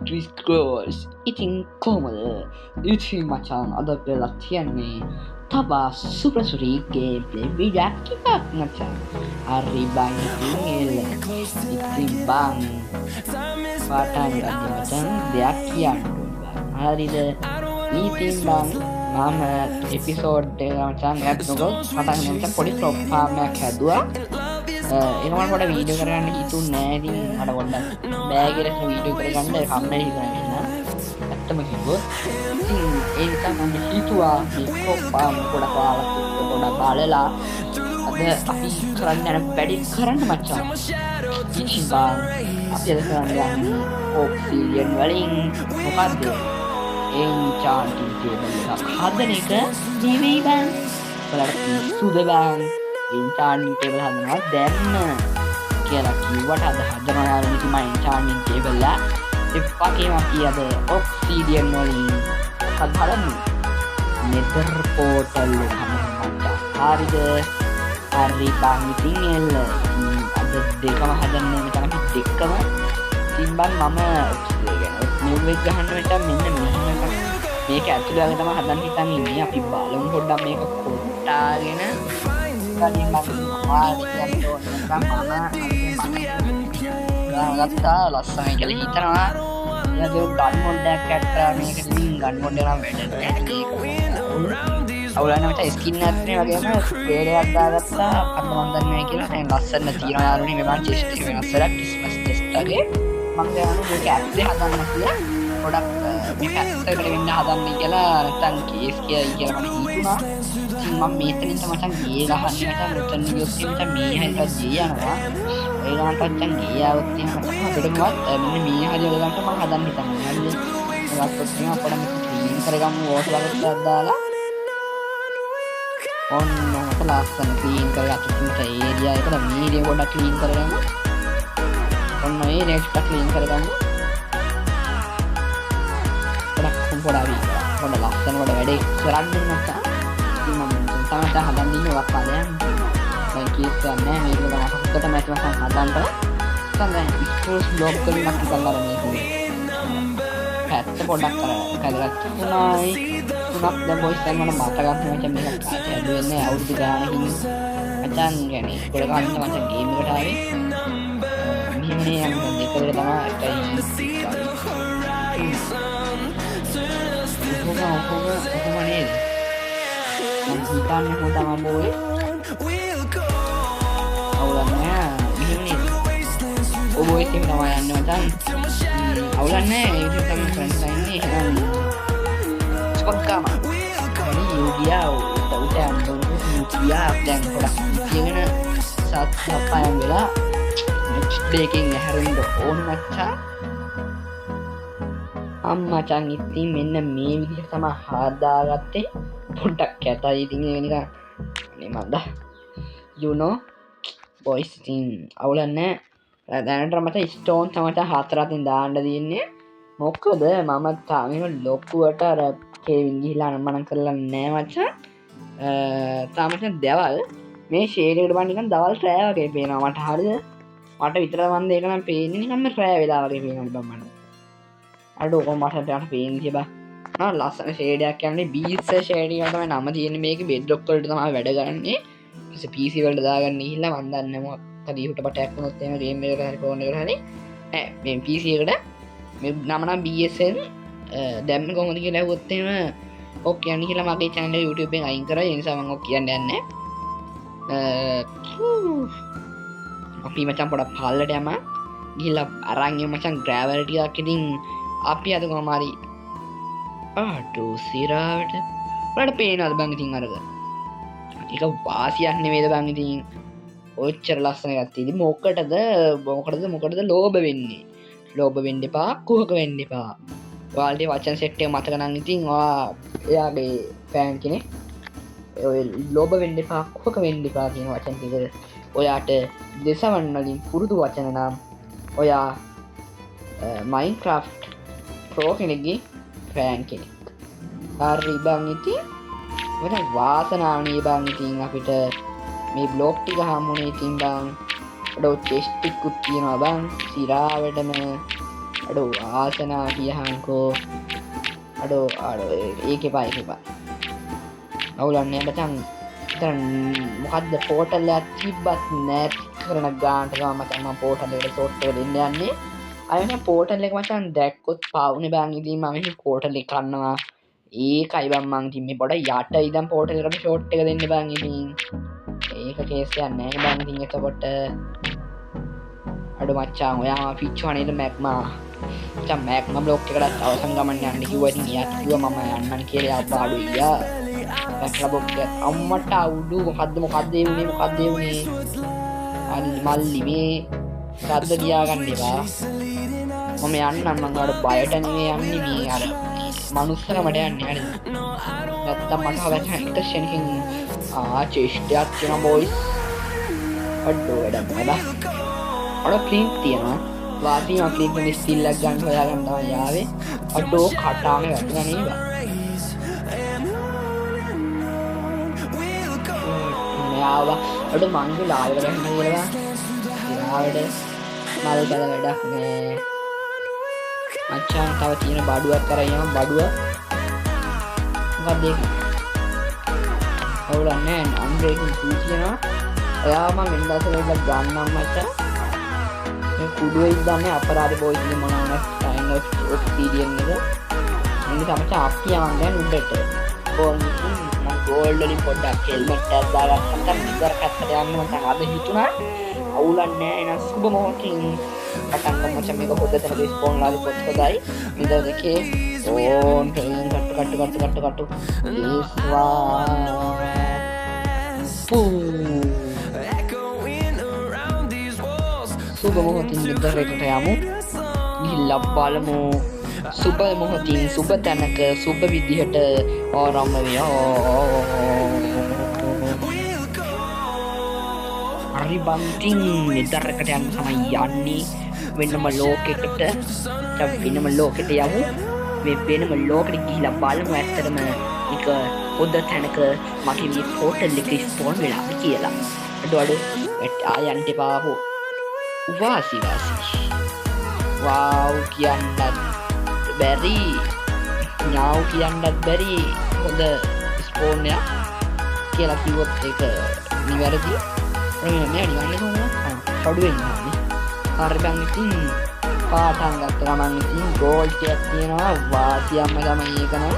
Discourse ඉතින් කොහමද ඉතින් මචන් අද පෙරලක් කියන්නේ තබා සුප්‍රසුරීගේ වීඩියක් ටිකක් මචන් හරි බං ඉතින් ඉතින් බං පටන් ගන්න මචන් දෙයක් කියන්න හරිද ඉතින් බං මම එපිසෝඩ් එක මචන් එකක් නොගොත් පටන් ගන්න මචන් පොඩි ෆ්ලොප් ෆාර්මයක් හැදුවා ඒකමට පොඩ වීඩියෝ කරගන්න හිතුන්නේ නැහැ ඉතින් මට පොඩ්ඩක් බෑග් එකට වීඩියෝ කරගන්න කම්මැලි හිතුණා ඇත්තම කිව්වොත් ඉතින් ඒ නිසා මම හිතුවා මේ ෆ්ලොප් ෆාර්ම් පොඩක් බලලා අද අපි කරන්න යන වැඩි කරන්න මචං ඉතින් බං අපි අද කරන්න යන්නේ ඔබ්සිඩියන් වලින් මොකද්ද එන්චාන්ටින් ටේබල් එකක් හදන එක නෙවෙයි බං බලන්න සුද බං එන්චාන්ටින් ටේබල් හදනවා දැන්න කියලා කිව්වට අද හදනවා යාළුවනේ ඉතින් මම එන්චාන්ටින් ටේබල් එක එප්පකේම අපි අද ඔබ්සිඩියන් වලින් හදන්නේ නෙදර් පෝටල් එක හරිද හරි බං ඉතින් එල්ල අද දෙකම හදන්න මෙතන අපි දෙකම ඉතින් බං මම නිව්වෙක් ගහන්න මෙතන මෙන්න මෙහෙම මේක ඇතුළේ වගේ තමයි හදන්න හිතන් ඉන්නේ අපි බලමු පොඩ්ඩක් මේක කොටාගෙන කලින් මම ගත්තා ලස්සනයි කියලා හිතනවා ඊට ගන් මොඩ්ඩයක් ඇඩ් කරා මේක ඉතින් ගන් මොඩ් එක නම් වැඩ අවුලන්න මට ස්කින් නැත්නේ වගේම වේලයක් දාගත්තා අන්න මම දන්නේ නැහැ කියලා දැන් ලස්සන තියෙනවා යාළුවනේ මේ මම චෙස්ට් එක වෙනස්සලා ක්‍රිස්මස් චෙස්ට් එකේ මම දැන් මේක ඇත්තේ හදන්න කියලා ගොඩක් මේක ඇත්තකට වෙන්න හදන්නේ කියලා නැත්තම් කේස් කියලා මට හිතුණා ඉතින් මම මෙතනින් තමයි මචං ගේ ගහන්නේ මචං මෙතන ගියොත් මචං මේ හැටත් ගේ යනවා ඒ ගානට මචං ගේ ආවොත් එහෙම මචං අපිටමවත් මෙන්න මේ හරිය වලකට මම හදන්න හිතන්නේ හරිද ඒවත් ඔක්කොම අපිට මේක ක්ලීන් කරගමු වෝටර් එකක් දාලා ඔන්න ලස්සන ක්ලීන් කරගත්ත ඒරියා එකට මීඩියම් පොඩ්ඩක් ක්ලීන් කරගන්න ඔන්න මේ නෙක්ස්ට් ක්ලීන් කරගන්න පොඩක් ලස්සන කොට වැඩේ කරන්න නැත්නම් ඉතින් මම තමයි හදන්න ඉන්නේ වක් පාඩයක් දැන් කීස් ගන්න මේක තමයි හොක්කට මැච් මසන් හදන්න දැන් ස්පෝර්ට්ස් බ්ලොග් එකකින් මම කරලා මේක පැත්ත පොඩක් කරලා තුනයි තුනක් දැන් බොයිස් දැන් මම මතක ගන්න මචං මේක කාටද වෙන්නේ අවුරුදු ගානකින් මචං يعني පොඩ ගන්න මචං ගේම් එකට ආවේ මෙහෙමනේ යන දෙකකට තමයි කොහොම නේද මම හිතන්නේ කොහොම තමයි අවුලන්නේ මෙහෙමනේ ඔබ ඔය ඉතින් තමයි යන්නේ මචං අවුලන්නේ ඒ විදිහට තමයි ෆ්‍රෙන්ඩ්ස් ඉන්නේ එහෙනම් ස්පොක්කාම හරි යෝගියා උට යන්න දැන් පොඩක් කියන සත්පයන් වෙලා නෙක්ස්ට් ඩේකින් හැරෙන්න ඕන මචං අම්මචන් ඉතින් මෙන්න මේ විදිහට තමයි හදාගත්තේ පොඩ්ඩක් කැතයි ඉතින් ඒක නිකන් නේ මන්ද you know boys ඉතින් අවුලන්නේ දැනට මට ස්ටෝන් තමයි හතරක් දාන්න දෙන්නේ මොකද මම තාම ලොකුවට අර කේවින් ගිහිලා අනම්මනම් කරලා නෑ මචං තාම මචං දවල් මේ ෂේඩ් එකට බලන්න නිකන් දවල් රෑ වගේ පේනවා මට හරිද මට විතර වන්ද ඒක නම් පේන්නේ නිකන් රෑ වෙලා වගේ පේනවා බම්මන අර ඔක මට පේන්නේ තිබා ලස්සන ෂේඩ් එකක් කියන්නේ බීස් ෂේඩ් එක තමයි නම තියෙන්නේ මේකේ බෙඩ්රොක් වලට තමයි වැඩ කරන්නේ ඊට PC වලට දාගන්න ගිහිල්ලා මන් දන්නේ මොකක්ද ඊට පටයක් වුණොත් එහෙම ගේම් එකකට හරි ෆෝන් එකකට හරි නෑ මේ PC එකට මේ නම නම් BSN දැම්ම කොහොමද කියලා ඇහුවොත් එහෙම ඔක් කියන්නේ කියලා මගේ channel එක YouTube එකෙන් අයින් කරා ඒ නිසා මම ඔක් කියන්න යන්නේ අපි මචං පොඩක් පල්ලට යම ගිහිල්ලා අරන් යමු මචං ග්‍රැවල් ටිකක් ඉතින් අපි අද කොහම හරි ආටෝ සිරාවට වලට පේනවද බං ඉතින් අරක ඒක වාසියක් නෙමෙයිද බං ඉතින් ඔච්චර ලස්සන එකක් තියෙදි මොකටද ලෝභ වෙන්නේ ලෝභ වෙන්න එපා කුහක වෙන්න එපා ඔයාලගේ වචන සෙට් එක මතක නම් ඉතින් ඔයා එයාගේ ෆෑන් කෙනෙක් ඔය ලෝභ වෙන්න එපා කුහක වෙන්න එපා කියන වචන ටික ඔයාට දෙසවන් වලින් පුරුදු වචන නම් ඔයා Minecraft Pro කෙනෙක්ගේ ෆෑන් කෙනෙක් හරි බං ඉතින් වෙන වාසනාවනේ බං ඉතින් අපිට මේ බ්ලොක් ටික හම්බුනේ ඉතින් බං අඩෝ චෙස්ට් ටිකුත් තියෙනවා බං සිරාවටම අඩෝ ආසනා කියහන්කෝ අඩෝ ඒකේ එපා අවුලන්නේ මචං ඉතින් මොකද්ද පෝටල් එකක් තිබ්බත් නැති කරන ගානට ගම මචං මම පෝටල් එකට ෂොට් එක දෙන්න යන්නේ අයනේ පෝටල් එක මචං දැක්කොත් පාවුනේ බං ඉතින් මම මේ පෝටල් එක කන්නවා ඒකයි බං මං ඉතින් මේ පොඩ යට ඉඳන් පෝටල් එකට ෂොට් එක දෙන්න බං ඉතින් ඒක කේස් එකක් නෑ බං ඉතින් එතකොට අඩෝ මචං ඔයා පිච්චුවා නේද මැක්මා මචං මැක්මා බ්ලොක් එකට අවසන් ගමන් යන්න කිව්වා ඉතින් එයාත් කිව්වා මම යන්නම් කියලා අපාඩු ඊයා මැක්මා බ්ලොක් එක අම්මට අවුඩු මොකද්ද ඒ උනේ මල්ලි මේ සද්ද ගියා ගන්න එපා මම යන්නම් මං වල බයට නෙමෙයි යන්නේ මේ අර මනුස්සකමට යන්නේ හරිද නැත්තම් මට හවස එක ෂෙන්කින් චෙස්ට් එකක් තියෙනවා බොයිස් අඩෝ වැඩක් නේද අර ක්ලින්ක් තියෙනවා වාසිය ක්ලින්ක් මේ ස්ටිල් එකක් ගන්න හොයාගන්න තමයි යාවේ අඩෝ කටාම වැටුණා නේද මෙයාව අඩෝ මංගු ලායර ගන්න කියලා යාවඩ මල් බල වැඩක් නෑ මචං තව තියෙන බඩුවක් කරා යම් බඩුව මොකක්ද ඒක අවුලන්නේ අන්බ්‍රේකින් තියෙනවා එයා මම වෙනදාසල එකක් ගන්නම් මචං මේ කුඩුවේ ඉඳන්නේ අපරාධ බොයිස් නේ මොනවා ටයිම් ඔෆ් සීරියල් එක ඉන්නේ තමයි අපි යන්නේ උඩට මම ගෝල්ඩ් වලින් පොඩ්ඩක් හෙල්මට් එකක් දාගත්තම තමයි ඉස්සර පැත්තට යන්න මම අද හිතුණා අවුලන්නේ එන සුබ මොහොතින් පටන් ගමු මචං මේක පොඩ්ඩක් තමයි ස්පෝන් ලාගේ පොත් හොදයි ඉඳ දෙකේ ඕන් ටයිම් කට්ටු ඒස්වා සුබ මොහොතින් නිදරකට යමු ගිහිල්ලා බලමු සුබ මොහොතින් සුබ තැනක සුබ විදිහට ආරම්භ හරි බන්තින් නිදරකට යන්න තමයි යන්නේ වෙනම ලෝකයකට වෙනම ලෝකෙට යමු මේ වෙනම ලෝකෙට ගිහිල්ලා බලමු ඇත්තටම එක පොද තැනක මගේ මේ පෝටල් එක ස්පෝන් වෙලා කියලා අඩු ආයන්ට පාපෝ වාසි වාව් කියන්නත් බැරි ඥාව් කියන්නත් බැරි හොඳ ස්පෝන් එකක් කියලා කිව්වොත් ඒක නිවැරදි මේ නිවන්නේ කොහොමද කඩු වෙන්නේ හරි බං ඉතින් පාටන් ගත්ත ගමන් ඉතින් ගෝල් එකක් තියෙනවා වාසියම්ම තමයි ඒක නම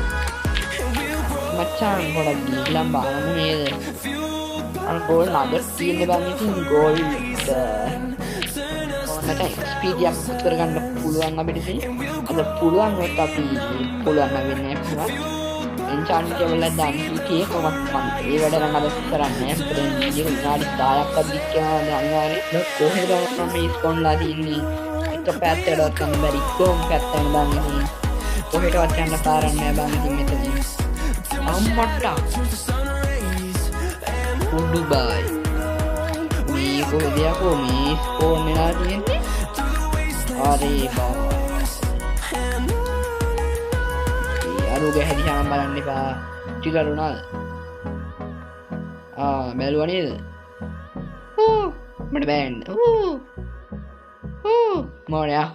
මචං පොඩක් ගිහිල්ලා බලමු නේද අර ගෝල් නගට් තියෙන්නේ බං ඉතින් ගෝල් මට ස්පීඩියක් කරගන්න පුළුවන් අපිට ඉතින් අද පුළුවන් වත් අපි පුළුවන් වෙන්නේ නැහැ එන්චාන්ට් කෙවලා දාන්න කීකේ කොහොමද මම ඒ වැඩ නම් අද කරන්නේ නැහැ මොකද මේ විනාඩි 10ක් අධික යනවා අනිවාර්යයෙන් කොහෙද මම මේ ස්කොන්ලා දින්නේ එක පැත්තටවත් යන්න බැරි කොම් පැත්තෙන් බං ඉතින් කොහෙටවත් යන්න පාරක් නැහැ බං ඉතින් මෙතන අම්මට ඩුබායි මේ කොහෙද යකෝ මේ ස්පෝන් වෙලා තියෙන්නේ අරේ බා අරුගේ හැදිහාම බලන්න එපා ටිකරුණාද බැලුවා නේද මට බෑන්න මොනයා